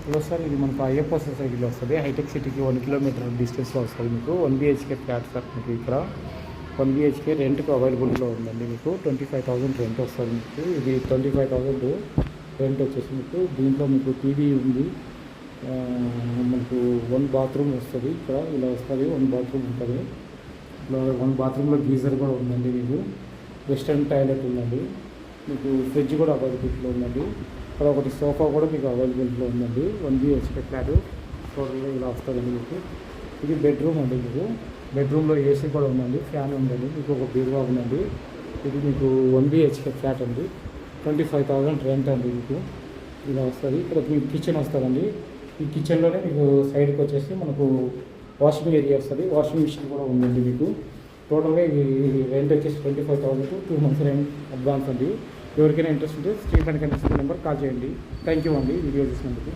Hello sir, ఇది మనకు అయ్యప్ప సొసైటీలో వస్తుంది. హైటెక్ సిటీకి 1 కిలోమీటర్ డిస్టెన్స్లో వస్తుంది. మీకు 1 బిహెచ్కే ఫ్లాట్ సార్. మీకు ఇక్కడ 1 బిహెచ్కే రెంట్కి అవైలబుల్లో ఉందండి. మీకు 25,000 రెంట్ వస్తుంది. మీకు ఇది 25,000 రెంట్ వచ్చేసి మీకు దీంట్లో మీకు టీవీ ఉంది. మనకు 1 బాత్రూమ్ వస్తుంది. ఇక్కడ ఇలా వస్తుంది. 1 బాత్రూమ్ ఉంటుంది. ఇలా 1 బాత్రూంలో గీజర్ కూడా ఉందండి. మీకు వెస్టర్న్ టాయిలెట్ ఉందండి. మీకు ఫ్రిడ్జ్ కూడా అవైలబిలిటీలో ఉందండి. ఇక్కడ ఒకటి సోఫా కూడా మీకు అవైలబిలిటీలో ఉందండి. 1 బిహెచ్కే ఫ్లాట్ టోటల్గా ఇలా వస్తుందండి. మీకు ఇది బెడ్రూమ్ అండి. మీకు బెడ్రూమ్లో ఏసీ కూడా ఉందండి, ఫ్యాన్ ఉందండి. మీకు ఒక బీరువా ఉందండి. ఇది మీకు 1 బిహెచ్కే ఫ్లాట్ అండి. 25,000 రెంట్ అండి. మీకు ఇలా వస్తుంది. ఇక్కడ మీకు కిచెన్ వస్తుందండి. ఈ కిచెన్లోనే మీకు సైడ్కి వచ్చేసి మనకు వాషింగ్ ఏరియా వస్తుంది. వాషింగ్ మిషన్ కూడా ఉందండి. మీకు టోటల్గా ఈ రెంట్ వచ్చేసి 25,000 2 months రెంట్ అడ్వాన్స్ అండి. ఎవరికైనా ఇంట్రెస్ట్ ఉంటే స్క్రీన్ పైన కనిపిస్తున్న నెంబర్ కాల్ చేయండి. థ్యాంక్ యూ అండి వీడియో చూసినందుకు.